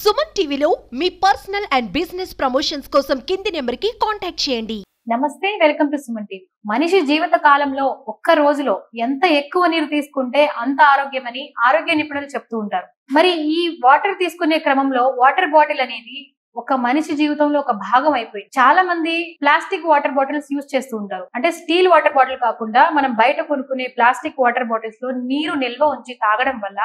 సుమన్ టీవీలో మీ personal and business promotions కోసం కింది నెంబర్కి కాంటాక్ట్ చేయండి. నమస్తే, వెల్కమ్ టు సుమన్ టీవీ. మనిషి జీవిత కాలంలో ఒక్క రోజులో ఎంత ఎక్కువ నీరు తీసుకుంటే అంత ఆరోగ్యమని ఆరోగ్య నిపుణులు చెప్తూ ఉంటారు. మరి ఈ వాటర్ తీసుకునే క్రమంలో వాటర్ బాటిల్ అనేది ఒక మనిషి జీవితంలో ఒక భాగం అయిపోయింది. చాలా మంది ప్లాస్టిక్ వాటర్ బాటిల్స్ యూజ్ చేస్తూ ఉంటారు. అంటే స్టీల్ వాటర్ బాటిల్ కాకుండా మనం బయట కొనుక్కునే ప్లాస్టిక్ వాటర్ బాటిల్స్ లో నీరు నిల్వ ఉంచి తాగడం వల్ల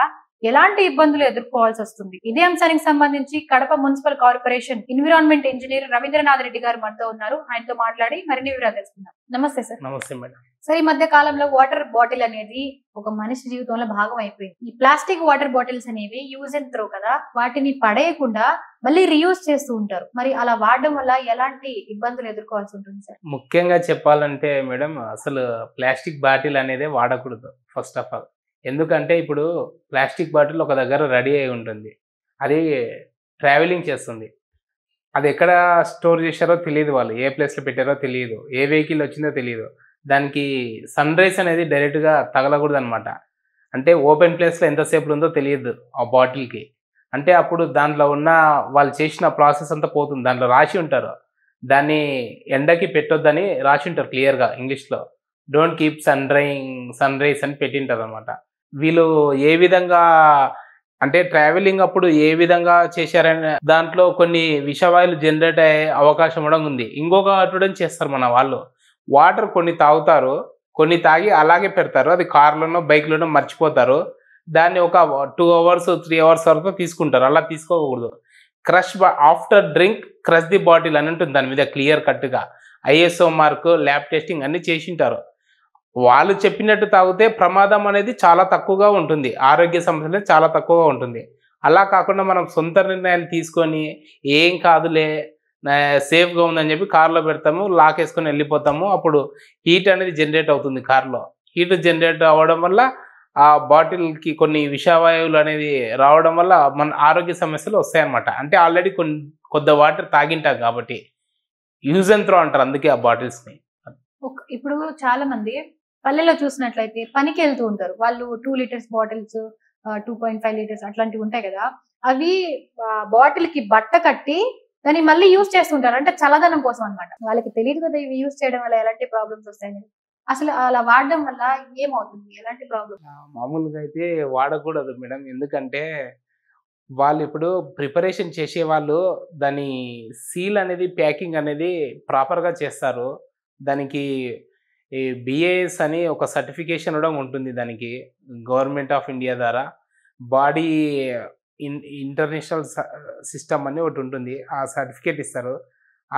ఎలాంటి ఇబ్బందులు ఎదుర్కోవాల్సి వస్తుంది. ఇదే అంశానికి సంబంధించి Kadapa municipal corporation environment engineer Ravindranath Reddy గారు మనతో ఉన్నారు. ఆయనతో మాట్లాడి మరిన్ని వివరాలు తెలుసుకుందాం. నమస్తే సార్. నమస్తే మేడం. సార్, ఈ మధ్య కాలంలో వాటర్ బాటిల్ అనేది ఒక మనిషి జీవితంలో భాగం అయిపోయింది. ఈ ప్లాస్టిక్ వాటర్ బాటిల్స్ అనేవి యూజ్ అండ్ త్రో కదా, వాటిని పడేయకుండా మళ్ళీ రీయూజ్ చేస్తూ ఉంటారు. మరి అలా వాడడం వల్ల ఎలాంటి ఇబ్బందులు ఎదుర్కోవాల్సి ఉంటుంది సార్? ముఖ్యంగా చెప్పాలంటే మేడం, అసలు ప్లాస్టిక్ బాటిల్ అనేది వాడకూడదు ఫస్ట్ ఆఫ్ ఆల్. ఎందుకంటే ఇప్పుడు ప్లాస్టిక్ బాటిల్ ఒక దగ్గర రెడీ అయి ఉంటుంది, అది ట్రావెలింగ్ చేస్తుంది. అది ఎక్కడ స్టోర్ చేశారో తెలియదు, వాళ్ళు ఏ ప్లేస్లో పెట్టారో తెలియదు, ఏ వెహికల్ వచ్చిందో తెలియదు. దానికి సన్ రైజ్ అనేది డైరెక్ట్గా తగలకూడదు అనమాట. అంటే ఓపెన్ ప్లేస్లో ఎంతసేపు ఉందో తెలియదు ఆ బాటిల్కి. అంటే అప్పుడు దాంట్లో ఉన్న వాళ్ళు చేసిన ప్రాసెస్ అంతా పోతుంది. దాంట్లో రాసి ఉంటారు, దాన్ని ఎండకి పెట్టొద్దని రాసి ఉంటారు క్లియర్గా ఇంగ్లీష్లో. డోంట్ కీప్ సన్ రైజ్ అని పెట్టింటారు అనమాట. వీళ్ళు ఏ విధంగా అంటే ట్రావెలింగ్ అప్పుడు ఏ విధంగా చేశారనే దాంట్లో కొన్ని విషవాయువులు జనరేట్ అయ్యే అవకాశం కూడా ఉంది. ఇంకొక అటుడం చేస్తారు మన వాళ్ళు. వాటర్ కొన్ని తాగుతారు, కొన్ని తాగి అలాగే పెడతారు. అది కార్లోనో బైక్లోనో మర్చిపోతారు. దాన్ని ఒక 2 hours 3 hours వరకు తీసుకుంటారు. అలా తీసుకోకూడదు. After drink crush the bottle అని ఉంటుంది దాని మీద క్లియర్ కట్గా. ISO మార్క్, ల్యాబ్ టెస్టింగ్ అన్ని చేసింటారు. వాళ్ళు చెప్పినట్టు తాగితే ప్రమాదం అనేది చాలా తక్కువగా ఉంటుంది, ఆరోగ్య సమస్యలు చాలా తక్కువగా ఉంటుంది. అలా కాకుండా మనం సొంత నిర్ణయాలు తీసుకొని ఏం కాదులే సేఫ్గా ఉందని చెప్పి కార్లో పెడతాము, లాక్ వేసుకొని వెళ్ళిపోతాము. అప్పుడు హీట్ అనేది జనరేట్ అవుతుంది కార్లో. హీట్ జనరేట్ అవ్వడం వల్ల ఆ బాటిల్కి కొన్ని విషవాయువులు అనేది రావడం వల్ల మన ఆరోగ్య సమస్యలు వస్తాయన్నమాట. అంటే ఆల్రెడీ కొద్ది వాటర్ తాగింటాం కాబట్టి యూజ్ అండ్ త్రో అంటారు, అందుకే ఆ బాటిల్స్ని. ఇప్పుడు చాలా మంది పల్లెల్లో చూసినట్లయితే పనికి వెళ్తూ ఉంటారు. వాళ్ళు 2 liters బాటిల్స్, 2.5 liters అట్లాంటివి ఉంటాయి కదా, అవి బాటిల్ కి బట్ట కట్టి దాన్ని మళ్ళీ యూజ్ చేస్తుంటారు. అంటే చల్లదనం కోసం అన్నమాట. వాళ్ళకి తెలియదు కదా ఇవి యూజ్ చేయడం వల్ల ఎలాంటి ప్రాబ్లమ్స్ వస్తాయని. అసలు అలా వాడడం వల్ల ఏమవుతుంది, ఎలాంటి ప్రాబ్లమ్? మామూలుగా అయితే వాడకూడదు మేడం. ఎందుకంటే వాళ్ళు ఇప్పుడు ప్రిపరేషన్ చేసే వాళ్ళు దాని సీల్ అనేది, ప్యాకింగ్ అనేది ప్రాపర్గా చేస్తారు. దానికి ఈ BIS అని ఒక సర్టిఫికేషన్ కూడా ఉంటుంది దానికి, గవర్నమెంట్ ఆఫ్ ఇండియా ద్వారా. బాడీ ఇంటర్నేషనల్ సిస్టమ్ అని ఒకటి ఉంటుంది, ఆ సర్టిఫికేట్ ఇస్తారు.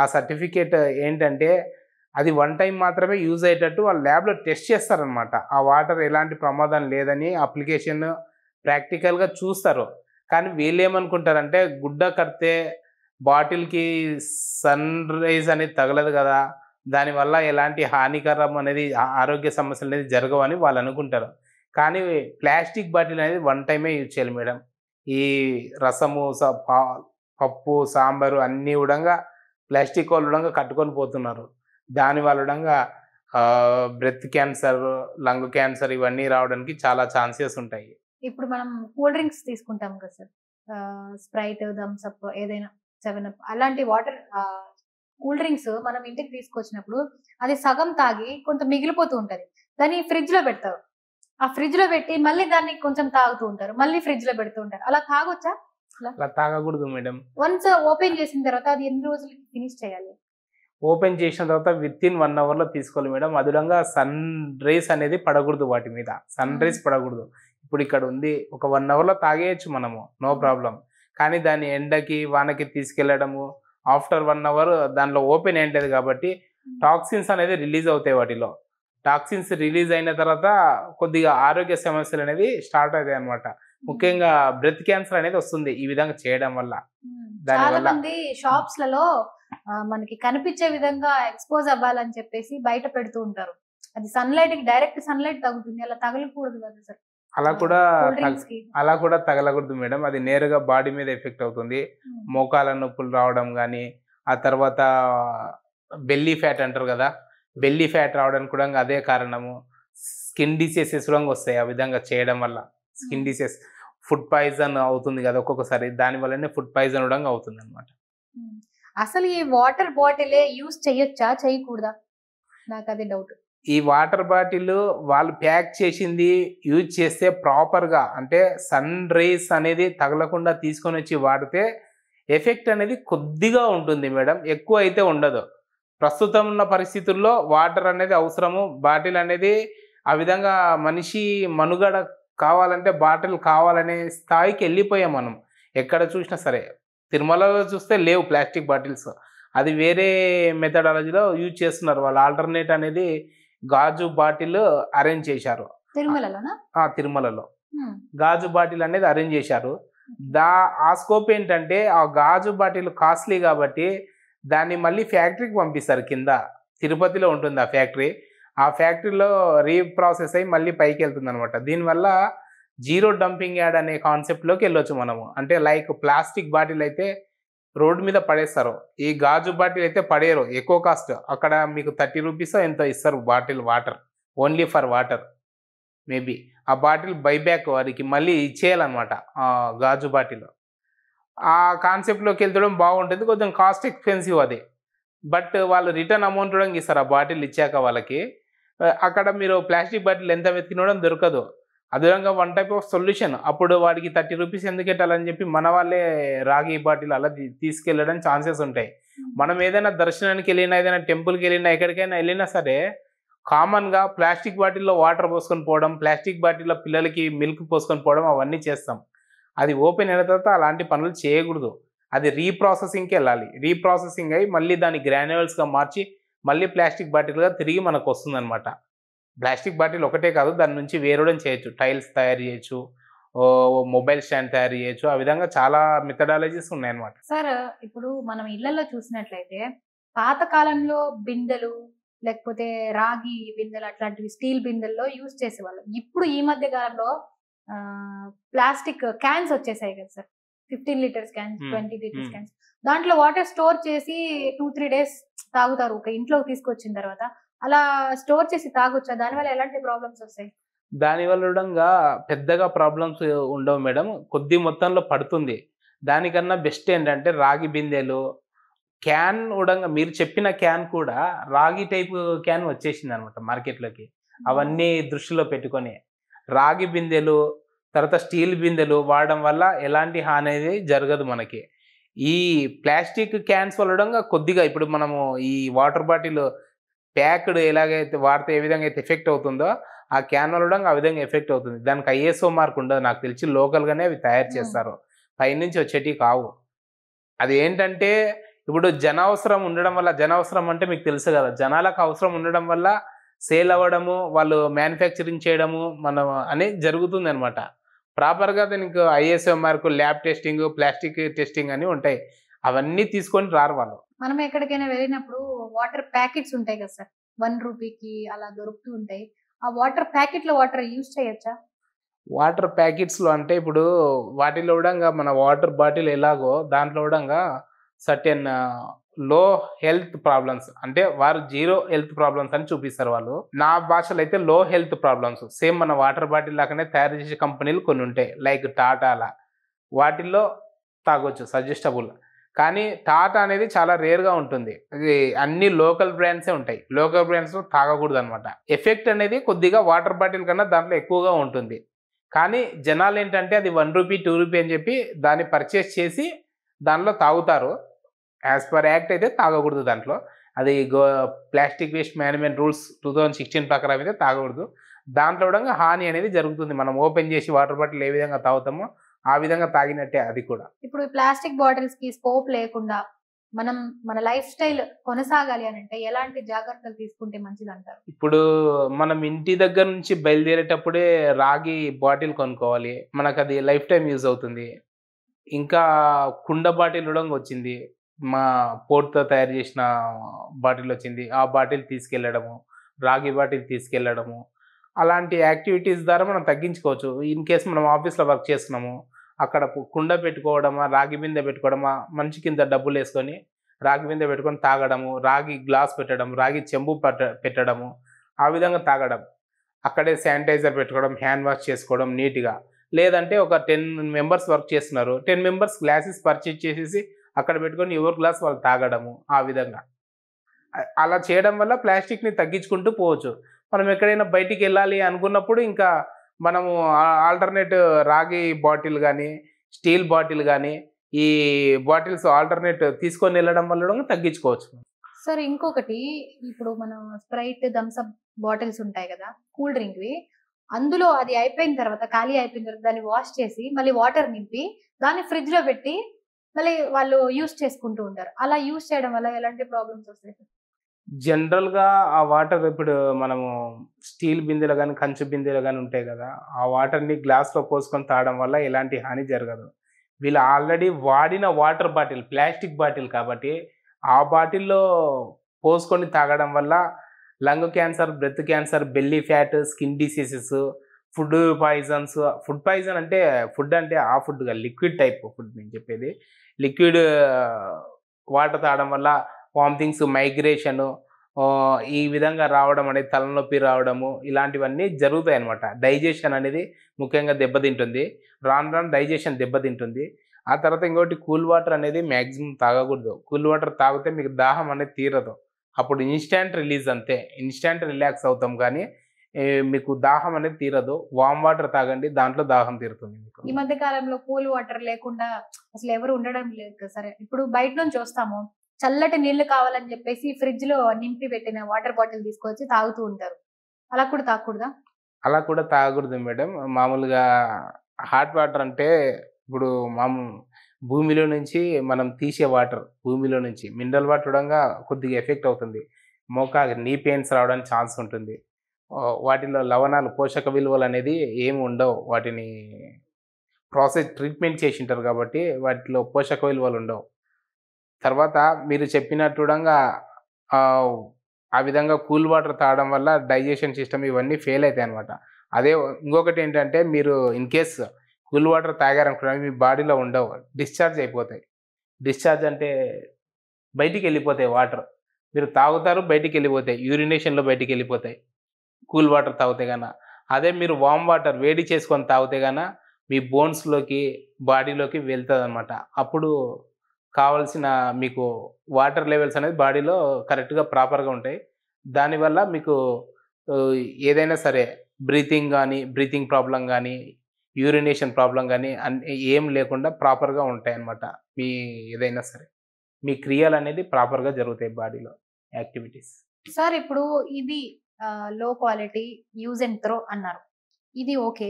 ఆ సర్టిఫికేట్ ఏంటంటే అది 1 time మాత్రమే యూజ్ అయ్యేటట్టు వాళ్ళు ల్యాబ్లో టెస్ట్ చేస్తారనమాట. ఆ వాటర్ ఎలాంటి ప్రమాదం లేదని అప్లికేషన్ ప్రాక్టికల్గా చూస్తారు. కానీ వీళ్ళు ఏమనుకుంటారంటే గుడ్డ కడితే బాటిల్కి సన్ రైజ్ అనేది తగలదు కదా, దానివల్ల ఎలాంటి హానికరం అనేది ఆరోగ్య సమస్యలు అనేది జరగవని వాళ్ళు అనుకుంటారు. కానీ ప్లాస్టిక్ బాటిల్ అనేది 1 time యూజ్ చేయాలి మేడం. ఈ రసము, పప్పు, సాంబారు అన్నీ కూడా ప్లాస్టిక్ వాళ్ళు కూడా కట్టుకొని పోతున్నారు. దాని వల్ల బ్రెత్ క్యాన్సర్, లంగ్ క్యాన్సర్ ఇవన్నీ రావడానికి చాలా ఛాన్సెస్ ఉంటాయి. ఇప్పుడు మనం కూల్ డ్రింక్స్ తీసుకుంటాం కదా సార్, స్ప్రైట్, థమ్స్ అప్, ఏదైనా 7up అలాంటి వాటర్ కూల్ డ్రింక్స్ మనం ఇంటికి తీసుకొచ్చినప్పుడు అది సగం తాగి కొంత మిగిలిపోతూ ఉంటది. దాన్ని ఫ్రిడ్జ్ లో పెడతారు. ఆ ఫ్రిడ్జ్ లో పెట్టి మళ్ళీ దాన్ని కొంచెం తాగుతూ ఉంటారు, మళ్ళీ ఫ్రిడ్జ్ లో పెడుతూ ఉంటారు. అలా తాగొచ్చా? అలా తాగకూడదు మేడం. వన్స్ ఓపెన్ చేసిన తర్వాత అది ఎన్ని రోజులకి ఫినిష్ చేయాలి? ఓపెన్ చేసిన తర్వాత వితిన్ 1 hourలో తీసుకోవాలి మేడం. అదుడంగా సన్ రైజ్ అనేది పడకూడదు, వాటి మీద సన్ రైజ్ పడకూడదు. ఇప్పుడు ఇక్కడ ఉంది, ఒక 1 hourలో తాగేయచ్చు మనము, నో ప్రాబ్లం. కానీ దాన్ని ఎండకి వానకి తీసుకెళ్లడము, ఆఫ్టర్ 1 hour దానిలో ఓపెన్ ఏంటది కాబట్టి టాక్సిన్స్ అనేది రిలీజ్ అవుతాయి. వాటిలో టాక్సిన్స్ రిలీజ్ అయిన తర్వాత కొద్దిగా ఆరోగ్య సమస్యలు అనేది స్టార్ట్ అవుతాయి అనమాట. ముఖ్యంగా బ్రెత్ క్యాన్సర్ అనేది వస్తుంది ఈ విధంగా చేయడం వల్ల. చాలా మంది షాప్స్ లలో మనకి కనిపించే విధంగా ఎక్స్పోజ్ అవ్వాలని చెప్పేసి బయట పెడుతూ ఉంటారు. అది సన్లైట్ కి, డైరెక్ట్ సన్లైట్ తగులుతుంది, అలా తగలకూడదు కదా సార్? అలా కూడా తగలకూడదు మేడం. అది నేరుగా బాడీ మీద ఎఫెక్ట్ అవుతుంది. మోకాల నొప్పులు రావడం కానీ, ఆ తర్వాత బెల్లీ ఫ్యాట్ అంటారు కదా, బెల్లీ ఫ్యాట్ రావడానికి కూడా అదే కారణము. స్కిన్ డిసీజెస్ కూడా వస్తాయి ఆ విధంగా చేయడం వల్ల. స్కిన్ డిసీజెస్ ఫుడ్ పాయిజన్ అవుతుంది కదా ఒక్కొక్కసారి, దాని వల్లనే ఫుడ్ పాయిజన్ కూడా అవుతుంది అనమాట. అసలు ఈ వాటర్ బాటిలే యూస్ చేయొచ్చా చేయకూడదా? నాకు అది డౌట్. ఈ వాటర్ బాటిల్ వాళ్ళు ప్యాక్ చేసింది యూజ్ చేస్తే ప్రాపర్గా, అంటే సన్ రేస్ అనేది తగలకుండా తీసుకొని వచ్చి వాడితే ఎఫెక్ట్ అనేది కొద్దిగా ఉంటుంది మేడం, ఎక్కువ అయితే ఉండదు. ప్రస్తుతం ఉన్న పరిస్థితుల్లో వాటర్ అనేది అవసరము. బాటిల్ అనేది ఆ విధంగా మనిషి మనుగడ కావాలంటే బాటిల్ కావాలనే స్థాయికి వెళ్ళిపోయాం మనం. ఎక్కడ చూసినా సరే, తిరుమలలో చూస్తే లేవు ప్లాస్టిక్ బాటిల్స్, అది వేరే మెథడాలజీలో యూజ్ చేస్తున్నారు వాళ్ళు. ఆల్టర్నేట్ అనేది గాజు బాటిల్ అరేంజ్ చేశారు తిరుమలలోనా? తిరుమలలో గాజు బాటిల్ అనేది అరేంజ్ చేశారు. ఆ స్కోప్ ఏంటంటే ఆ గాజు బాటిల్ కాస్ట్లీ కాబట్టి దాన్ని మళ్ళీ ఫ్యాక్టరీకి పంపిస్తారు. కింద తిరుపతిలో ఉంటుంది ఆ ఫ్యాక్టరీ. ఆ ఫ్యాక్టరీలో రీప్రాసెస్ అయ్యి మళ్ళీ పైకి వెళ్తుంది అనమాట. దీనివల్ల జీరో డంపింగ్ యార్డ్ అనే కాన్సెప్ట్లోకి వెళ్ళొచ్చు మనము. అంటే లైక్ ప్లాస్టిక్ బాటిల్ అయితే రోడ్డు మీద పడేస్తారు, ఈ గాజు బాటిల్ అయితే పడేయరు, ఎక్కువ కాస్ట్. అక్కడ మీకు 30 రూపీస్ ఎంతో ఇస్తారు bottle water, only for water. Maybe ఆ బాటిల్ బైబ్యాక్ వారికి మళ్ళీ ఇచ్చేయాలన్నమాట ఆ గాజు బాటిల్. ఆ కాన్సెప్ట్లోకి వెళ్తడం బాగుంటుంది, కొంచెం కాస్ట్ ఎక్స్పెన్సివ్ అది. బట్ వాళ్ళు రిటర్న్ అమౌంట్ కూడా ఇస్తారు ఆ బాటిల్ ఇచ్చాక వాళ్ళకి. అక్కడ మీరు ప్లాస్టిక్ బాటిల్ ఎంత వెతికినడం దొరకదు. అదేవిధంగా వన్ టైప్ ఆఫ్ సొల్యూషన్. అప్పుడు వాడికి 30 రూపీస్ ఎందుకు పెట్టాలని చెప్పి మన వాళ్ళే రాగి బాటిల్ అలా తీసుకెళ్ళడం ఛాన్సెస్ ఉంటాయి. మనం ఏదైనా దర్శనానికి వెళ్ళినా, ఏదైనా టెంపుల్కి వెళ్ళినా, ఎక్కడికైనా వెళ్ళినా సరే కామన్గా ప్లాస్టిక్ బాటిల్లో వాటర్ పోసుకొని పోవడం, ప్లాస్టిక్ బాటిల్లో పిల్లలకి మిల్క్ పోసుకొని పోవడం అవన్నీ చేస్తాం. అది ఓపెన్ అయిన తర్వాత అలాంటి పనులు చేయకూడదు. అది రీప్రాసెసింగ్కి వెళ్ళాలి. రీప్రాసెసింగ్ అయ్యి మళ్ళీ దాన్ని గ్రాన్యువల్స్గా మార్చి మళ్ళీ ప్లాస్టిక్ బాటిల్గా తిరిగి మనకు వస్తుందన్నమాట. ప్లాస్టిక్ బాటిల్ ఒకటే కాదు, దాని నుంచి వేరడం చేయొచ్చు. టైల్స్ తయారు చేయొచ్చు, మొబైల్ స్టాండ్ తయారు చేయొచ్చు. ఆ విధంగా చాలా మెథడాలజీస్ ఉన్నాయన్నమాట. సార్, ఇప్పుడు మనం ఇళ్లలో చూసినట్లయితే పాత కాలంలో బిందెలు, లేకపోతే రాగి బిందెలు, అట్లాంటివి స్టీల్ బిందెల్లో యూజ్ చేసేవాళ్ళు. ఇప్పుడు ఈ మధ్య కాలంలో ప్లాస్టిక్ క్యాన్స్ వచ్చేసాయి కదా sir, 15 litres cans, 20 litres cans. దాంట్లో వాటర్ స్టోర్ చేసి 2-3 డేస్ తాగుతారు ఒక ఇంట్లోకి తీసుకొచ్చిన తర్వాత. అలా స్టోర్ చేసి తాగొచ్చా? దానివల్ల ఎలాంటి ప్రాబ్లమ్స్ వస్తాయి? దానివల్ల కూడా పెద్దగా ప్రాబ్లమ్స్ ఉండవు మేడం, కొద్ది మొత్తంలో పడుతుంది. దానికన్నా బెస్ట్ ఏంటంటే రాగి బిందెలు, క్యాన్ కూడా మీరు చెప్పిన క్యాన్ కూడా రాగి టైప్ క్యాన్ వచ్చేసింది అనమాట మార్కెట్లోకి. అవన్నీ దృష్టిలో పెట్టుకొని రాగి బిందెలు, తర్వాత స్టీల్ బిందెలు వాడడం వల్ల ఎలాంటి హాని అనేది జరగదు మనకి. ఈ ప్లాస్టిక్ క్యాన్స్ వల్ల కొద్దిగా ఇప్పుడు మనము ఈ వాటర్ బాటిల్ ప్యాక్డ్ ఎలాగైతే వాడితే ఏ విధంగా అయితే ఎఫెక్ట్ అవుతుందో ఆ క్యాన్ వల్ల ఆ విధంగా ఎఫెక్ట్ అవుతుంది. దానికి ISO మార్క్ ఉండదు నాకు తెలిసి, లోకల్గానే అవి తయారు చేస్తారు, పైనుంచి వచ్చేటివి కావు. అది ఏంటంటే ఇప్పుడు జనావసరం ఉండడం వల్ల, జనావసరం అంటే మీకు తెలుసు కదా, జనాలకు అవసరం ఉండడం వల్ల సేల్ అవ్వడము, వాళ్ళు మ్యానుఫ్యాక్చరింగ్ చేయడము మనం అనేది జరుగుతుంది అనమాట. ప్రాపర్గా దానికి ISO mark, lab testing, plastic testing అని ఉంటాయి. అవన్నీ తీసుకొని రారు వాళ్ళు. మనం ఎక్కడికైనా వెళ్ళినప్పుడు వాటర్ ప్యాకెట్స్ ఉంటాయి కదా సార్, 1 రూపీకి అలా దొరుకుతూ ఉంటాయి. ఆ వాటర్ ప్యాకెట్ లో వాటర్ యూజ్ చేయొచ్చా? వాటర్ ప్యాకెట్స్లో అంటే ఇప్పుడు వాటిలో కూడా మన వాటర్ బాటిల్ ఎలాగో దాంట్లో కూడా సర్టెన్ లో హెల్త్ ప్రాబ్లమ్స్, అంటే వారు జీరో హెల్త్ ప్రాబ్లమ్స్ అని చూపిస్తారు వాళ్ళు. నా భాషలో అయితే లో హెల్త్ ప్రాబ్లమ్స్, సేమ్ మన వాటర్ బాటిల్ లాగానే తయారు చేసే కంపెనీలు కొన్ని ఉంటాయి, లైక్ టాటా అలా. వాటిల్లో తాగొచ్చు, సజెస్టబుల్. కానీ టాటా అనేది చాలా రేర్గా ఉంటుంది, అది అన్ని లోకల్ బ్రాండ్సే ఉంటాయి. లోకల్ బ్రాండ్స్ తాగకూడదు అనమాట. ఎఫెక్ట్ అనేది కొద్దిగా వాటర్ బాటిల్ కన్నా దాంట్లో ఎక్కువగా ఉంటుంది. కానీ జనాలు ఏంటంటే అది 1 రూపీ 2 రూపీ అని చెప్పి దాన్ని పర్చేస్ చేసి దానిలో తాగుతారు. యాజ్ పర్ యాక్ట్ అయితే తాగకూడదు దాంట్లో. అది ప్లాస్టిక్ వేస్ట్ మేనేజ్మెంట్ రూల్స్ 2016 ప్రకారం అయితే తాగకూడదు. దాంట్లో కూడా హాని అనేది జరుగుతుంది. మనం ఓపెన్ చేసి వాటర్ బాటిల్ ఏ విధంగా తాగుతామో ఆ విధంగా తాగినట్టే అది కూడా. ఇప్పుడు ప్లాస్టిక్ బాటిల్స్ కి స్కోప్ లేకుండా మనం మన లైఫ్ స్టైల్ కొనసాగాలి అని అంటే ఎలాంటి జాగ్రత్తలు తీసుకుంటే మంచిది అంటారు? ఇప్పుడు మనం ఇంటి దగ్గర నుంచి బయలుదేరేటప్పుడే రాగి బాటిల్ కొనుక్కోవాలి, మనకు అది లైఫ్ టైం యూజ్ అవుతుంది. ఇంకా కుండ బాటిల్ కూడా వచ్చింది, మా పోర్ట్తో తయారు చేసిన బాటిల్ వచ్చింది, ఆ బాటిల్ తీసుకెళ్ళడము, రాగి బాటిల్ తీసుకెళ్ళడము, అలాంటి యాక్టివిటీస్ ద్వారా మనం తగ్గించుకోవచ్చు. ఇన్ కేసు మనం ఆఫీస్లో వర్క్ చేస్తున్నాము, అక్కడ కుండ పెట్టుకోవడమా, రాగి బిందె పెట్టుకోవడమా, మంచి కింద డబ్బులు వేసుకొని రాగి బిందె పెట్టుకొని తాగడము, రాగి గ్లాస్ పెట్టడం, రాగి చెంబు పెట్టడము, ఆ విధంగా తాగడం. అక్కడే శానిటైజర్ పెట్టుకోవడం, హ్యాండ్ వాష్ చేసుకోవడం నీట్గా. లేదంటే ఒక 10 మెంబర్స్ వర్క్ చేస్తున్నారు, 10 మెంబర్స్ గ్లాసెస్ పర్చేజ్ చేసేసి అక్కడ పెట్టుకొని ఎవరి గ్లాస్ వాళ్ళు తాగడము. ఆ విధంగా అలా చేయడం వల్ల ప్లాస్టిక్ని తగ్గించుకుంటూ పోవచ్చు. మనం ఎక్కడైనా బయటికి వెళ్ళాలి అనుకున్నప్పుడు ఇంకా మనము ఆల్టర్నేట్ రాగి బాటిల్ కానీ, స్టీల్ బాటిల్ కానీ, ఈ బాటిల్స్ ఆల్టర్నేట్ తీసుకొని వెళ్ళడం వల్ల కూడా తగ్గించుకోవచ్చు. సార్ ఇంకొకటి, ఇప్పుడు మనం స్ప్రైట్ థమ్స్అప్ బాటిల్స్ ఉంటాయి కదా, కూల్ డ్రింక్వి, అందులో అది అయిపోయిన తర్వాత, ఖాళీ అయిపోయిన తర్వాత దాన్ని వాష్ చేసి మళ్ళీ వాటర్ నింపి దాన్ని ఫ్రిడ్జ్ లో పెట్టి మళ్ళీ వాళ్ళు యూస్ చేసుకుంటూ ఉంటారు. అలా యూస్ చేయడం వల్ల ఎలాంటి ప్రాబ్లమ్స్ వస్తాయి? జనరల్గా ఆ వాటర్ ఇప్పుడు మనము స్టీల్ బిందెలు కానీ, కంచు బిందెలు కానీ ఉంటాయి కదా, ఆ వాటర్ని గ్లాస్లో పోసుకొని తాగడం వల్ల ఎలాంటి హాని జరగదు. వీళ్ళు ఆల్రెడీ వాడిన వాటర్ బాటిల్ ప్లాస్టిక్ బాటిల్ కాబట్టి ఆ బాటిల్లో పోసుకొని తాగడం వల్ల lung cancer, breath cancer, belly fat, skin diseases, food poisons. Food poison అంటే ఫుడ్ అంటే ఆ ఫుడ్గా లిక్విడ్ టైప్ ఫుడ్ నేను చెప్పేది. లిక్విడ్ వాటర్ తాగడం వల్ల వామిటింగ్స్, మైగ్రేషను, ఈ విధంగా రావడం అనేది, తలనొప్పి రావడము, ఇలాంటివన్నీ జరుగుతాయి అన్నమాట. డైజెషన్ అనేది ముఖ్యంగా దెబ్బతింటుంది. రాను రాను డైజెషన్ దెబ్బతింటుంది. ఆ తర్వాత ఇంకోటి కూల్ వాటర్ అనేది మ్యాక్సిమం తాగకూడదు. కూల్ వాటర్ తాగితే మీకు దాహం అనేది తీరదు. అప్పుడు ఇన్స్టాంట్ రిలీజ్ అంతే, ఇన్స్టాంట్ రిలాక్స్ అవుతాం కానీ మీకు దాహం అనేది తీరదు. వామ్ వాటర్ తాగండి, దాంట్లో దాహం తీరుతుంది మీకు. ఈ మధ్య కాలంలో కూల్ వాటర్ లేకుండా అసలు ఎవరు ఉండడం లేదు కదా. సరే, ఇప్పుడు బయట నుంచి వస్తాము, చల్లటి నీళ్లు కావాలని చెప్పేసి ఫ్రిడ్జ్ లో నింపి పెట్టిన వాటర్ బాటిల్ తీసుకొచ్చి తాగుతూ ఉంటారు. అలా కూడా తాగకూడదా? అలా కూడా తాగకూడదు మేడం. మామూలుగా హాట్ వాటర్ అంటే ఇప్పుడు భూమిలో నుంచి మనం తీసే వాటర్, భూమిలో నుంచి మినరల్ వాటర్ కూడా కొద్దిగా ఎఫెక్ట్ అవుతుంది. నీ పెయిన్స్ రావడానికి ఛాన్స్ ఉంటుంది. వాటిలో లవణాలు, పోషక విలువలు అనేది ఏమి ఉండవు. వాటిని ప్రాసెస్ ట్రీట్మెంట్ చేసి ఉంటారు కాబట్టి వాటిలో పోషక విలువలు ఉండవు. తర్వాత మీరు చెప్పినట్టుగా ఆ విధంగా కూల్ వాటర్ తాగడం వల్ల డైజెషన్ సిస్టమ్ ఇవన్నీ ఫెయిల్ అవుతాయి అనమాట. అదే ఇంకొకటి ఏంటంటే, మీరు ఇన్ కేస్ కూల్ వాటర్ తాగారనుకున్నా మీ బాడీలో ఉండవు, డిశ్చార్జ్ అయిపోతాయి. డిశ్చార్జ్ అంటే బయటికి వెళ్ళిపోతాయి వాటర్. మీరు తాగుతారు, బయటికి వెళ్ళిపోతాయి, యూరినేషన్లో బయటికి వెళ్ళిపోతాయి కూల్ వాటర్ తాగితే కన్నా. అదే మీరు వామ్ వాటర్ వేడి చేసుకొని తాగితే కన్నా మీ బోన్స్లోకి, బాడీలోకి వెళ్తుంది అనమాట. అప్పుడు కావాల్సిన మీకు వాటర్ లెవెల్స్ అనేది బాడీలో కరెక్ట్గా ప్రాపర్గా ఉంటాయి. దానివల్ల మీకు ఏదైనా సరే బ్రీతింగ్ ప్రాబ్లం కానీ, యూరినేషన్ ప్రాబ్లం కానీ ఏం లేకుండా ప్రాపర్గా ఉంటాయి అన్నమాట. మీ ఏదైనా సరే మీ క్రియలు అనేది ప్రాపర్గా జరుగుతాయి బాడీలో యాక్టివిటీస్. సార్, ఇప్పుడు ఇది లో క్వాలిటీ యూజ్ అండ్ త్రో అన్నారు. ఇది ఓకే,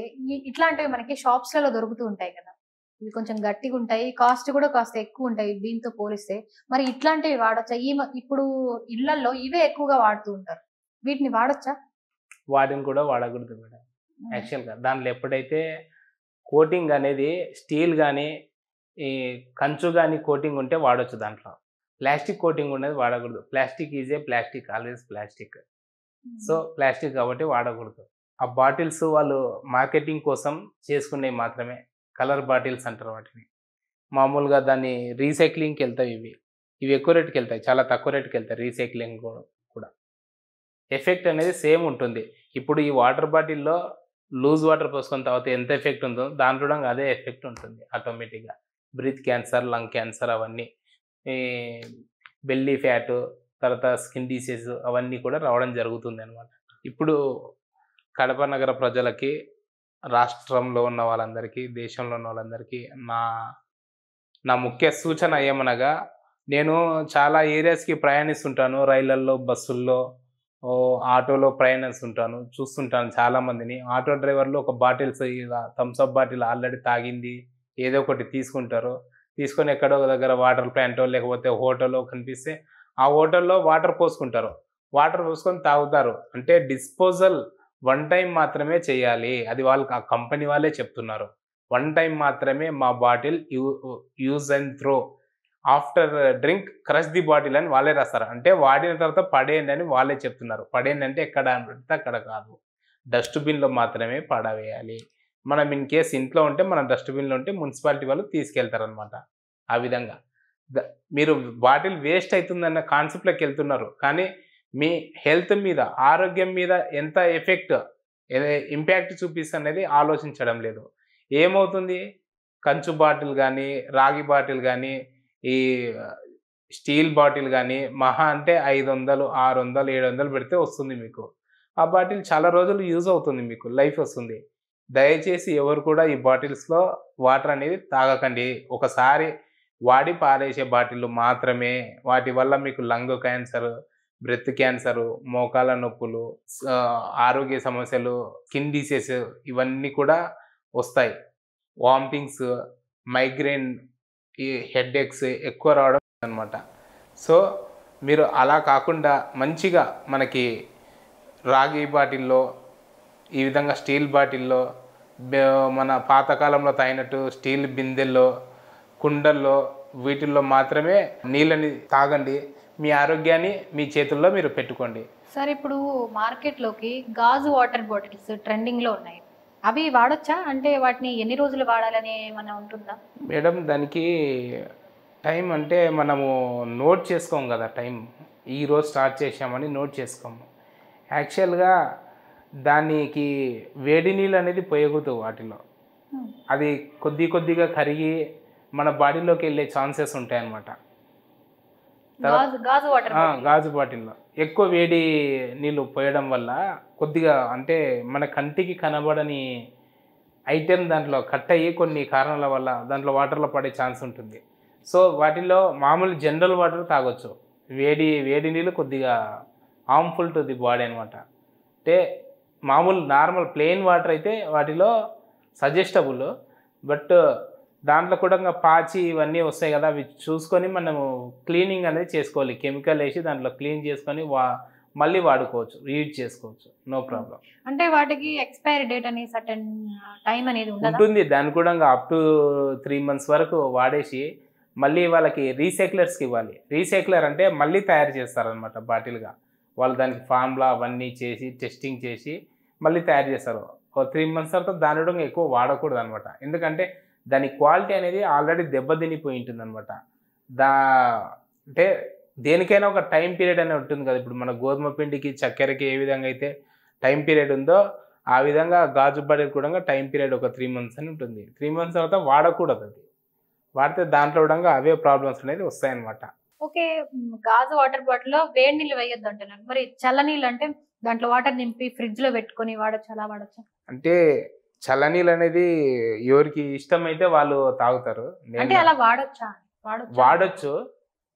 ఇట్లాంటివి మనకి షాప్స్ లలో దొరుకుతూ ఉంటాయి కదా, ఇవి కొంచెం గట్టిగా ఉంటాయి, కాస్ట్ కూడా కాస్త ఎక్కువ ఉంటాయి దీంతో పోలిస్తే. మరి ఇట్లాంటివి వాడచ్చా? ఇప్పుడు ఇళ్లలో ఇవే ఎక్కువగా వాడుతూ ఉంటారు, వీటిని వాడచ్చా? వాటిని కూడా వాడకూడదు మేడం. యాక్చువల్గా దాంట్లో ఎప్పుడైతే కోటింగ్ అనేది స్టీల్ కానీ, ఈ కంచు కానీ కోటింగ్ ఉంటే వాడచ్చు. దాంట్లో ప్లాస్టిక్ కోటింగ్ ఉన్నది వాడకూడదు. Plastic is a plastic, always plastic. So plastic కాబట్టి వాడకూడదు. ఆ బాటిల్స్ వాళ్ళు మార్కెటింగ్ కోసం చేసుకునేవి మాత్రమే. కలర్ బాటిల్స్ అంటారు వాటిని. మామూలుగా దాన్ని రీసైక్లింగ్కి వెళ్తాయి. ఇవి ఎక్కువ రేటుకి వెళ్తాయి, చాలా తక్కువ రేటుకి వెళ్తాయి. రీసైక్లింగ్ కూడా ఎఫెక్ట్ అనేది సేమ్ ఉంటుంది. ఇప్పుడు ఈ వాటర్ బాటిల్లో లూజ్ వాటర్ పోసుకొని తాగితే ఎంత ఎఫెక్ట్ ఉందో దాంట్లో కూడా అదే ఎఫెక్ట్ ఉంటుంది ఆటోమేటిక్గా. బ్రీత్ క్యాన్సర్, లంగ్ క్యాన్సర్, అవన్నీ బెల్లీ ఫ్యాట్, తర్వాత స్కిన్ డిసీజ్ అవన్నీ కూడా రావడం జరుగుతుంది అనమాట. ఇప్పుడు కడప నగర ప్రజలకి, రాష్ట్రంలో ఉన్న వాళ్ళందరికీ, దేశంలో ఉన్న వాళ్ళందరికీ నా ముఖ్య సూచన ఏమనగా, నేను చాలా ఏరియాస్కి ప్రయాణిస్తుంటాను. రైళ్ళల్లో, బస్సుల్లో, ఆటోలో ప్రయాణిస్తుంటాను. చూస్తుంటాను చాలామందిని. ఆటో డ్రైవర్లు ఒక బాటిల్స్, ఇలా థమ్స్అప్ బాటిల్ ఆల్రెడీ తాగింది ఏదో ఒకటి తీసుకుంటారు. తీసుకొని ఎక్కడో ఒక దగ్గర వాటర్ ప్లాంటో లేకపోతే హోటల్లో కనిపిస్తే ఆ హోటల్లో వాటర్ పోసుకుంటారు. వాటర్ పోసుకొని తాగుతారు. అంటే డిస్పోజల్ 1 టైం మాత్రమే చేయాలి. అది వాళ్ళకి ఆ కంపెనీ వాళ్ళే చెప్తున్నారు. 1 టైం మాత్రమే మా bottle use and throw. After drink crush the bottle అని వాళ్ళే రాస్తారు. అంటే వాడిన తర్వాత పడేయండి అని వాళ్ళే చెప్తున్నారు. పడేయండి అంటే ఎక్కడ అంటే అక్కడ కాదు, డస్ట్బిన్లో మాత్రమే పడవేయాలి. మనం ఇన్ కేస్ ఇంట్లో ఉంటే మన డస్ట్బిన్లో ఉంటే మున్సిపాలిటీ వాళ్ళు తీసుకెళ్తారనమాట. ఆ విధంగా మీరు బాటిల్ వేస్ట్ అవుతుందన్న కాన్సెప్ట్లోకి వెళ్తున్నారు, కానీ మీ హెల్త్ మీద, ఆరోగ్యం మీద ఎంత ఇంపాక్ట్ చూపిస్తుంది అనేది ఆలోచించడం లేదు. ఏమవుతుంది, కంచు బాటిల్ కానీ, రాగి బాటిల్ కానీ, ఈ స్టీల్ బాటిల్ కానీ మహా అంటే 500, 600, 700 పెడితే వస్తుంది మీకు. ఆ బాటిల్ చాలా రోజులు యూజ్ అవుతుంది, మీకు లైఫ్ వస్తుంది. దయచేసి ఎవరు కూడా ఈ బాటిల్స్లో వాటర్ అనేది తాగకండి. ఒకసారి వాడి పారేసే బాటిల్ మాత్రమే. వాటి వల్ల మీకు లంగ్ క్యాన్సర్, బ్రెత్ క్యాన్సరు, మోకాల నొప్పులు, ఆరోగ్య సమస్యలు, స్కిన్ డిసీజెస్ ఇవన్నీ కూడా వస్తాయి. వామిటింగ్స్, మైగ్రేన్, ఈ హెడేక్స్ ఎక్కువ రావడం అనమాట. సో మీరు అలా కాకుండా మంచిగా మనకి రాగి బాటిల్లో, ఈ విధంగా స్టీల్ బాటిల్లో, మన పాతకాలంలో తాగినట్టు స్టీల్ బిందెల్లో, కుండల్లో, వీటిల్లో మాత్రమే నీళ్ళని తాగండి. మీ ఆరోగ్యాన్ని మీ చేతుల్లో మీరు పెట్టుకోండి. సార్ ఇప్పుడు మార్కెట్లోకి గాజు వాటర్ బాటిల్స్ ట్రెండింగ్లో ఉన్నాయి. అవి వాడొచ్చా? అంటే వాటిని ఎన్ని రోజులు వాడాలని ఏమన్నా ఉంటుందా? మేడం దానికి టైం అంటే మనము నోట్ చేసుకోం కదా, టైం ఈరోజు స్టార్ట్ చేసామని నోట్ చేసుకోము. యాక్చువల్గా దానికి వేడి నీళ్ళు అనేది పోయకూడదు వాటిలో. అది కొద్దిగా కరిగి మన బాడీలోకి వెళ్ళే ఛాన్సెస్ ఉంటాయన్నమాట. గాజు బాటిల్లో ఎక్కువ వేడి నీళ్ళు పోయడం వల్ల కొద్దిగా అంటే మన కంటికి కనబడని ఐటెం దాంట్లో కట్ అయ్యి కొన్ని కారణాల వల్ల దాంట్లో వాటర్లో పడే ఛాన్స్ ఉంటుంది. సో వాటిల్లో మామూలు జనరల్ వాటర్ తాగొచ్చు. వేడి నీళ్ళు కొద్దిగా హార్మ్ఫుల్ టు ది బాడీ అనమాట. అంటే మామూలు నార్మల్ ప్లెయిన్ వాటర్ అయితే వాటిలో సజెస్టబుల్. బట్ దాంట్లో కూడా ఇంకా పాచి ఇవన్నీ వస్తాయి కదా, అవి చూసుకొని మనము క్లీనింగ్ అనేది చేసుకోవాలి. కెమికల్ వేసి దాంట్లో క్లీన్ చేసుకొని మళ్ళీ వాడుకోవచ్చు, రీయూజ్ చేసుకోవచ్చు, నో ప్రాబ్లం. అంటే వాటికి ఎక్స్పైరీ డేట్ అని సర్టెన్ టైం అనేది ఉంటుంది. దాన్ని కూడా అప్ టు 3 months వరకు వాడేసి మళ్ళీ వాళ్ళకి రీసైక్లర్స్కి ఇవ్వాలి. రీసైక్లర్ అంటే మళ్ళీ తయారు చేస్తారనమాట బాటిల్గా. వాళ్ళు దానికి ఫార్ములా అవన్నీ చేసి టెస్టింగ్ చేసి మళ్ళీ తయారు చేస్తారు. 3 months తర్వాత దాని కూడా ఎక్కువ వాడకూడదు అనమాట. ఎందుకంటే దాని క్వాలిటీ అనేది ఆల్రెడీ దెబ్బతినిపోయి ఉంటుంది అనమాట. అంటే దేనికైనా ఒక టైం పీరియడ్ అనేది ఉంటుంది కదా. ఇప్పుడు మన గోధుమ పిండికి, చక్కెరకి ఏ విధంగా అయితే టైం పీరియడ్ ఉందో ఆ విధంగా గాజు బాటిల్ కూడా టైం పీరియడ్ ఒక 3 months అని ఉంటుంది. 3 months తర్వాత వాడకూడదు. అది వాడితే దాంట్లో కూడా అవే ప్రాబ్లమ్స్ అనేది వస్తాయన్నమాట. ఓకే, గాజు వాటర్ బాటిల్లో వేడి నీళ్ళు వేయొద్దు అంటున్నారు. మరి చల్ల నీళ్ళు అంటే దాంట్లో వాటర్ నింపి ఫ్రిడ్జ్ లో పెట్టుకొని వాడచ్చు, అలా వాడచ్చు? అంటే చల్లనీళ్ళు అనేది ఎవరికి ఇష్టమైతే వాళ్ళు తాగుతారు. అంటే అలా వాడొచ్చా? వాడొచ్చు,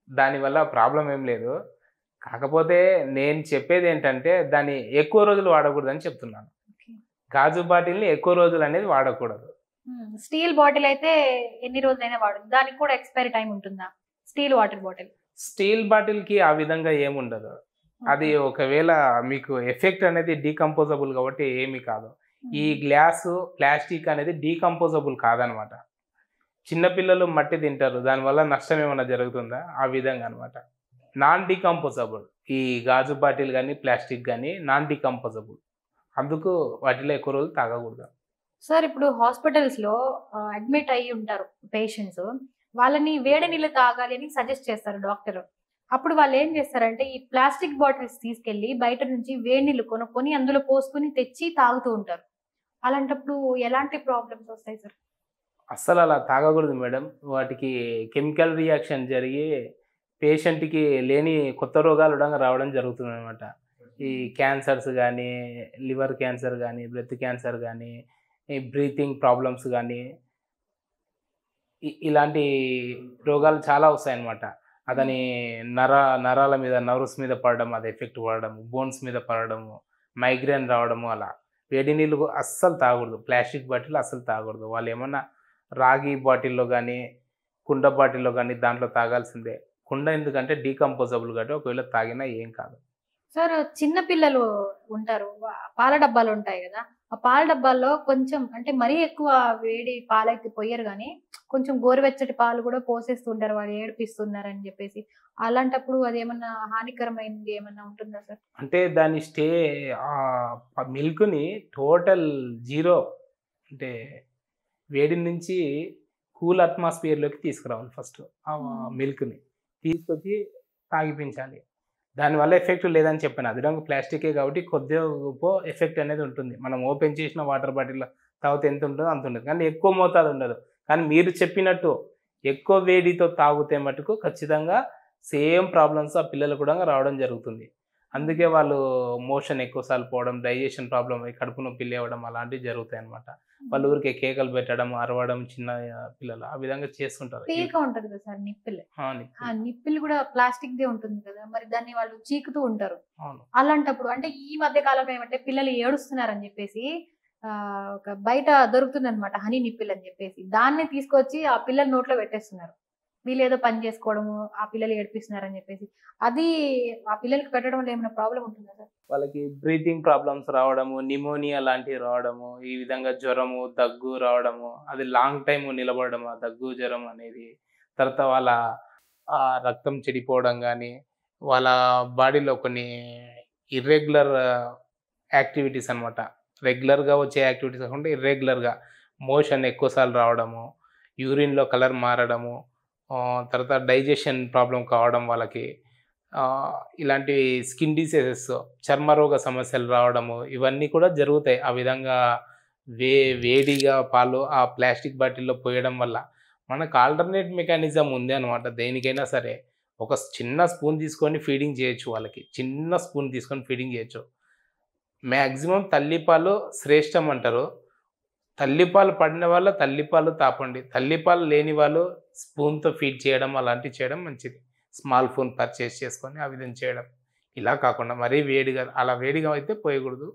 దానివల్ల ప్రాబ్లం ఏం లేదు. కాకపోతే నేను చెప్పేది ఏంటంటే దాన్ని ఎక్కువ రోజులు వాడకూడదని చెప్తున్నాను. గాజు బాటిల్ని ఎక్కువ రోజులు అనేది వాడకూడదు. స్టీల్ బాటిల్ అయితే ఎన్ని రోజులైనా వాడదు. దానికి కూడా ఎక్స్పైరీ టైం ఉంటుందా? స్టీల్ వాటర్ బాటిల్, స్టీల్ బాటిల్కి ఆ విధంగా ఏముండదు. అది ఒకవేళ మీకు ఎఫెక్ట్ అనేది డీకంపోజబుల్ కాబట్టి ఏమీ కాదు. ఈ గ్లాసు, ప్లాస్టిక్ అనేది డీకంపోజబుల్ కాదనమాట. చిన్నపిల్లలు మట్టి తింటారు, దానివల్ల నష్టం ఏమైనా జరుగుతుందా? ఆ విధంగా అనమాట. నాన్ డీకంపోజబుల్ ఈ గాజు బాటిల్ కానీ ప్లాస్టిక్ కానీ నాన్ డీకంపోజబుల్, అందుకు వాటిలో ఎక్కువ రోజులు తాగకూడదు. సార్ ఇప్పుడు హాస్పిటల్స్ లో అడ్మిట్ అయ్యి ఉంటారు పేషెంట్స్, వాళ్ళని వేడి నీళ్ళు తాగాలి అని సజెస్ట్ చేస్తారు డాక్టర్. అప్పుడు వాళ్ళు ఏం చేస్తారంటే ఈ ప్లాస్టిక్ బాటిల్స్ తీసుకెళ్లి బయట నుంచి వేడి నీళ్ళు కొనుక్కొని అందులో పోసుకొని తెచ్చి తాగుతూ ఉంటారు. అలాంటప్పుడు ఎలాంటి ప్రాబ్లమ్స్ వస్తాయి సార్? అస్సలు అలా తాగకూడదు మేడం. వాటికి కెమికల్ రియాక్షన్ జరిగి పేషెంట్కి లేని కొత్త రోగాలు రావడం జరుగుతుంది అనమాట. ఈ క్యాన్సర్స్ కానీ, లివర్ క్యాన్సర్ కానీ, బ్రెత్ క్యాన్సర్ కానీ, ఈ బ్రీతింగ్ ప్రాబ్లమ్స్ కానీ, ఇలాంటి రోగాలు చాలా వస్తాయన్నమాట. అతని నరాల మీద, నర్వ్స్ మీద పడడం, అది ఎఫెక్ట్ పడడము, బోన్స్ మీద పడడము, మైగ్రేన్ రావడము. అలా వేడి నీళ్ళు అస్సలు తాగకూడదు. ప్లాస్టిక్ బాటిల్ అస్సలు తాగకూడదు. వాళ్ళు ఏమన్నా రాగి బాటిల్లో కానీ, కుండ బాటిల్లో కానీ దాంట్లో తాగాల్సిందే. కుండ ఎందుకంటే డీకంపోజబుల్ కాబట్టి ఒకవేళ తాగినా ఏం కాదు. సార్ చిన్న పిల్లలు ఉంటారు, పాల డబ్బాలు ఉంటాయి కదా, ఆ పాల డబ్బాల్లో కొంచెం అంటే మరీ ఎక్కువ వేడి పాలైతే పోయారు కానీ కొంచెం గోరువెచ్చటి పాలు కూడా పోసేస్తుంటారు, వాళ్ళు ఏడిపిస్తున్నారు అని చెప్పేసి. అలాంటప్పుడు అది ఏమన్నా హానికరమైనది ఏమన్నా ఉంటుందా సార్? అంటే దాని మిల్క్ని టోటల్ 0 అంటే వేడి నుంచి కూల్ అట్మాస్ఫియర్లోకి తీసుకురావాలి. ఫస్ట్ ఆ మిల్క్ని తీసుకొచ్చి తాగిపించాలి. దానివల్ల ఎఫెక్ట్ లేదని చెప్పాను. అది ప్లాస్టికే కాబట్టి కొద్దిగా ఎఫెక్ట్ అనేది ఉంటుంది. మనం ఓపెన్ చేసిన వాటర్ బాటిల్ తాగితే ఎంత ఉంటుందో అంత ఉంటుంది, కానీ ఎక్కువ మోతాదు ఉండదు. కానీ మీరు చెప్పినట్టు ఎక్కువ వేడితో తాగితే మటుకు ఖచ్చితంగా సేమ్ ప్రాబ్లమ్స్ ఆ పిల్లలు కూడా రావడం జరుగుతుంది. అందుకే వాళ్ళు మోషన్ ఎక్కువసార్లు పోవడం, డైజెషన్ ప్రాబ్లమ్ అయ్యి కడుపు నొప్పి లేవడం అలాంటివి జరుగుతాయి అనమాట. వాళ్ళు ఊరికే కేకలు పెట్టడం, అరవడం, చిన్న పిల్లలు ఆ విధంగా చేస్తుంటారు. పేక ఉంటది కదా సార్, నిప్పిల్. నిప్పి. ఆ నిప్పిల్ కూడా ప్లాస్టిక్ దే ఉంటుంది కదా, మరి దాన్ని వాళ్ళు చీకుతూ ఉంటారు. అవును. అలాంటప్పుడు అంటే ఈ మధ్య కాలంలో ఏమంటే పిల్లలు ఏడుస్తున్నారని చెప్పేసి ఒక బయట దొరుకుతుంది అనమాట హనీ నిప్పిల్ అని చెప్పేసి, దాన్ని తీసుకొచ్చి ఆ పిల్లల నోట్లో పెట్టేస్తున్నారు. వీళ్ళు ఏదో పని చేసుకోవడము, ఆ పిల్లలు ఏడిపిస్తున్నారని చెప్పేసి. అది ఆ పిల్లలకి పెట్టడం వల్ల ఏమైనా ప్రాబ్లం ఉంటుందా సార్? వాళ్ళకి బ్రీతింగ్ ప్రాబ్లమ్స్ రావడము, నిమోనియా లాంటివి రావడము, ఈ విధంగా జ్వరము, దగ్గు రావడము, అది లాంగ్ టైం నిలబడడం ఆ దగ్గు జ్వరం అనేది. తర్వాత వాళ్ళ రక్తం చెడిపోవడం కానీ, వాళ్ళ బాడీలో కొన్ని ఇర్రెగ్యులర్ యాక్టివిటీస్ అనమాట. రెగ్యులర్గా వచ్చే యాక్టివిటీస్ కాకుండా ఇర్రెగ్యులర్గా మోషన్ ఎక్కువసార్లు రావడము, యూరిన్లో కలర్ మారడము, తర్వాత డైజెషన్ ప్రాబ్లం కావడం వాళ్ళకి, ఇలాంటి స్కిన్ డిసీజెస్, చర్మరోగ సమస్యలు రావడము, ఇవన్నీ కూడా జరుగుతాయి. ఆ విధంగా వేడిగా పాలు ఆ ప్లాస్టిక్ బాటిల్లో పోయడం వల్ల. మనకు ఆల్టర్నేట్ మెకానిజం ఉంది అనమాట. దేనికైనా సరే ఒక చిన్న స్పూన్ తీసుకొని ఫీడింగ్ చేయొచ్చు వాళ్ళకి. చిన్న స్పూన్ తీసుకొని ఫీడింగ్ చేయొచ్చు. మ్యాక్సిమం తల్లిపాలు శ్రేష్టం అంటారు. తల్లిపాలు పడిన వాళ్ళు తల్లిపాలు తాపండి. తల్లిపాలు లేని వాళ్ళు స్పూన్తో ఫీడ్ చేయడం అలాంటివి చేయడం మంచిది. స్మాల్ స్పూన్ పర్చేస్ చేసుకొని ఆ విధంగా చేయడం. ఇలా కాకుండా మరీ వేడిగా, అలా వేడిగా అయితే పోయకూడదు.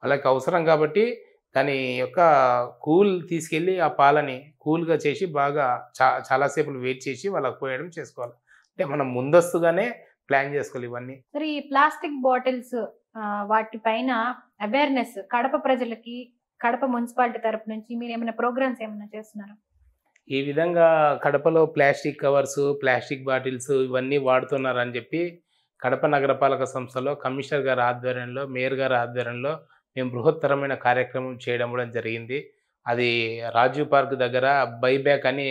వాళ్ళకి అవసరం కాబట్టి దాని యొక్క కూల్ తీసుకెళ్ళి ఆ పాలని కూల్గా చేసి బాగా చాలాసేపు వెయిట్ చేసి వాళ్ళకి పోయడం చేసుకోవాలి. అంటే మనం ముందస్తుగానే ప్లాన్ చేసుకోవాలి ఇవన్నీ. సరే, ఈ ప్లాస్టిక్ బాటిల్స్ వాటిపైన అవేర్నెస్ కడప ప్రజలకి, కడప మున్సిపాలిటీ తరపు నుంచి మీరు ఏమైనా ప్రోగ్రామ్స్ ఏమైనా చేస్తున్నారా? ఈ విధంగా కడపలో ప్లాస్టిక్ కవర్స్, ప్లాస్టిక్ బాటిల్స్ ఇవన్నీ వాడుతున్నారని చెప్పి కడప నగరపాలక సంస్థలో కమిషనర్ గారి ఆధ్వర్యంలో, మేయర్ గారి ఆధ్వర్యంలో మేము బృహత్తరమైన కార్యక్రమం చేయడం కూడా జరిగింది. అది రాజీవ్ పార్క్ దగ్గర బైబ్యాక్ అని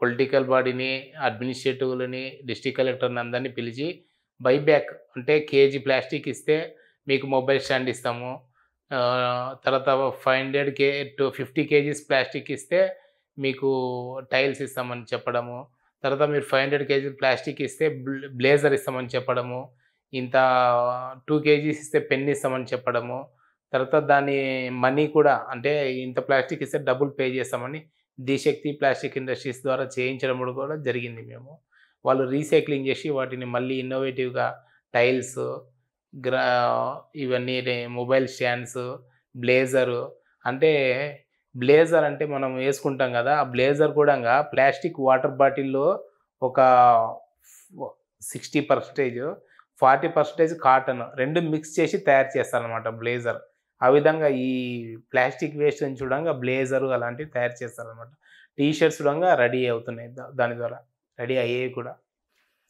పొలిటికల్ బాడీని, అడ్మినిస్ట్రేటివ్లని, డిస్ట్రిక్ట్ కలెక్టర్ని అందరినీ పిలిచి బైబ్యాక్ అంటే కేజీ ప్లాస్టిక్ ఇస్తే మీకు మొబైల్ స్టాండ్ ఇస్తాము, తర్వాత 500 to 50 kgs ప్లాస్టిక్ ఇస్తే మీకు టైల్స్ ఇస్తామని చెప్పడము, తర్వాత మీరు 500 kg ప్లాస్టిక్ ఇస్తే బ్లేజర్ ఇస్తామని చెప్పడము, ఇంత 2 kgs ఇస్తే పెన్ ఇస్తామని చెప్పడము, తర్వాత దాని మనీ కూడా అంటే ఇంత ప్లాస్టిక్ ఇస్తే డబుల్ పే చేస్తామని దిశక్తి ప్లాస్టిక్ ఇండస్ట్రీస్ ద్వారా చేయించడం కూడా జరిగింది. మేము వాళ్ళు రీసైక్లింగ్ చేసి వాటిని మళ్ళీ ఇన్నోవేటివ్గా టైల్స్, ఇవన్నీ మొబైల్ స్టాండ్స్, బ్లేజరు. అంటే బ్లేజర్ అంటే మనం వేసుకుంటాం కదా, ఆ బ్లేజర్ కూడా ప్లాస్టిక్ వాటర్ బాటిల్లో ఒక 60%, 40% కాటన్ రెండు మిక్స్ చేసి తయారు చేస్తారనమాట బ్లేజర్. ఆ విధంగా ఈ ప్లాస్టిక్ వేస్ట్ నుంచి చూడంగా బ్లేజరు అలాంటివి తయారు చేస్తారనమాట. టీషర్ట్స్ చూడంగా రెడీ అవుతున్నాయి, దాని ద్వారా రెడీ అయ్యేవి కూడా.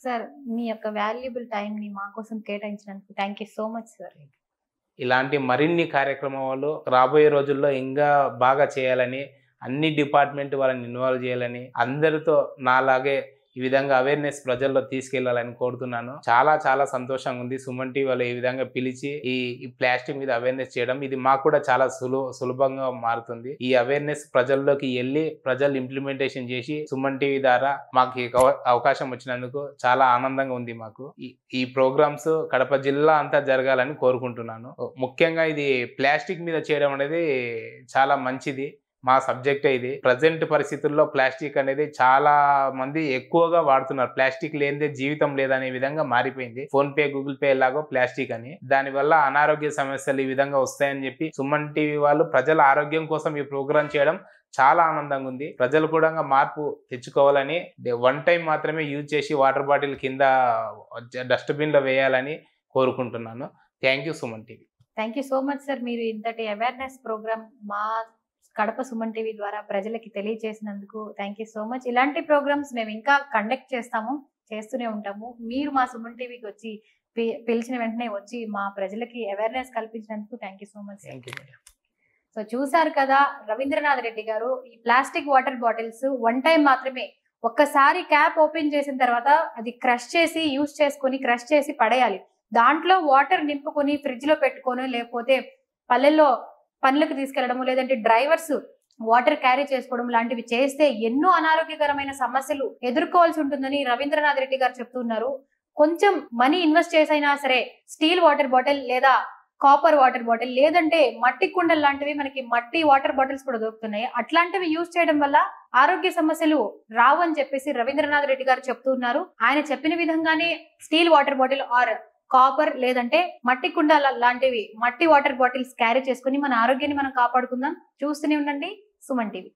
సార్, మీ యొక్క వాల్యుబుల్ టైంని మా కోసం కేటాయించినందుకు thank you so much sir. ఇలాంటి మరిన్ని కార్యక్రమాలు రాబోయే రోజుల్లో ఇంకా బాగా చేయాలని, అన్ని డిపార్ట్మెంట్ వాళ్ళని ఇన్వాల్వ్ చేయాలని, అందరితో నాలాగే ఈ విధంగా అవేర్నెస్ ప్రజల్లో తీసుకెళ్లాలని కోరుతున్నాను. చాలా చాలా సంతోషంగా ఉంది సుమన్ టీవీ వాళ్ళు ఈ విధంగా పిలిచి ఈ ప్లాస్టిక్ మీద అవేర్నెస్ చేయడం. ఇది మాకు కూడా చాలా సులభంగా మారుతుంది. ఈ అవేర్నెస్ ప్రజల్లోకి వెళ్ళి ప్రజలు ఇంప్లిమెంటేషన్ చేసి సుమన్ టీవీ ద్వారా మాకు అవకాశం వచ్చినందుకు చాలా ఆనందంగా ఉంది. మాకు ఈ ప్రోగ్రామ్స్ కడప జిల్లా అంతా జరగాలని కోరుకుంటున్నాను. ముఖ్యంగా ఇది ప్లాస్టిక్ మీద చేయడం అనేది చాలా మంచిది. మా సబ్జెక్టే ఇది. ప్రజెంట్ పరిస్థితుల్లో ప్లాస్టిక్ అనేది చాలా మంది ఎక్కువగా వాడుతున్నారు. ప్లాస్టిక్ లేనిదే జీవితం లేదనే విధంగా మారిపోయింది. ఫోన్ పే, గూగుల్ పే లాగో ప్లాస్టిక్ అని. దానివల్ల అనారోగ్య సమస్యలు ఈ విధంగా వస్తాయని చెప్పి సుమన్ టీవీ వాళ్ళు ప్రజల ఆరోగ్యం కోసం ఈ ప్రోగ్రాం చేయడం చాలా ఆనందంగా ఉంది. ప్రజలు కూడా మార్పు తెచ్చుకోవాలని, 1 టైం మాత్రమే యూజ్ చేసి వాటర్ బాటిల్ కింద డస్ట్బిన్ లో వేయాలని కోరుకుంటున్నాను. Thank you Suman TV. Thank you so much sir. మీరు ఇంతటి అవేర్నెస్ ప్రోగ్రామ్ మా కడప సుమన్ టీవీ ద్వారా ప్రజలకి తెలియజేసినందుకు థ్యాంక్ యూ సో మచ్. ఇలాంటి ప్రోగ్రామ్స్ మేము ఇంకా కండక్ట్ చేస్తూనే ఉంటాము. మీరు మా సుమన్ టీవీకి వచ్చి పిలిచిన వెంటనే వచ్చి మా ప్రజలకి అవేర్నెస్ కల్పించినందుకు thank you so much. So చూసారు కదా, రవీంద్రనాథ్ రెడ్డి గారు ఈ ప్లాస్టిక్ వాటర్ బాటిల్స్ 1 టైం మాత్రమే, ఒక్కసారి క్యాప్ ఓపెన్ చేసిన తర్వాత అది క్రష్ చేసి పడేయాలి. దాంట్లో వాటర్ నింపుకొని ఫ్రిడ్జ్ లో పెట్టుకొని, లేకపోతే పనులకు తీసుకెళ్లడము, లేదంటే డ్రైవర్స్ వాటర్ క్యారీ చేసుకోవడం లాంటివి చేస్తే ఎన్నో అనారోగ్యకరమైన సమస్యలు ఎదుర్కోవాల్సి ఉంటుందని రవీంద్రనాథ్ రెడ్డి గారు చెప్తున్నారు. కొంచెం మనీ ఇన్వెస్ట్ చేసైనా సరే స్టీల్ వాటర్ బాటిల్ లేదా కాపర్ వాటర్ బాటిల్ లేదంటే మట్టి కుండలు లాంటివి మనకి మట్టి వాటర్ బాటిల్స్ కూడా దొరుకుతున్నాయి. అట్లాంటివి యూజ్ చేయడం వల్ల ఆరోగ్య సమస్యలు రావు అని చెప్పేసి రవీంద్రనాథ్ రెడ్డి గారు చెప్తున్నారు. ఆయన చెప్పిన విధంగానే steel water bottle or copper లేదంటే మట్టి కుండ లాంటివి మట్టి వాటర్ బాటిల్స్ క్యారీ చేసుకుని మన ఆరోగ్యాన్ని మనం కాపాడుకుందాం. చూస్తూనే ఉండండి సుమన్ టీవీ.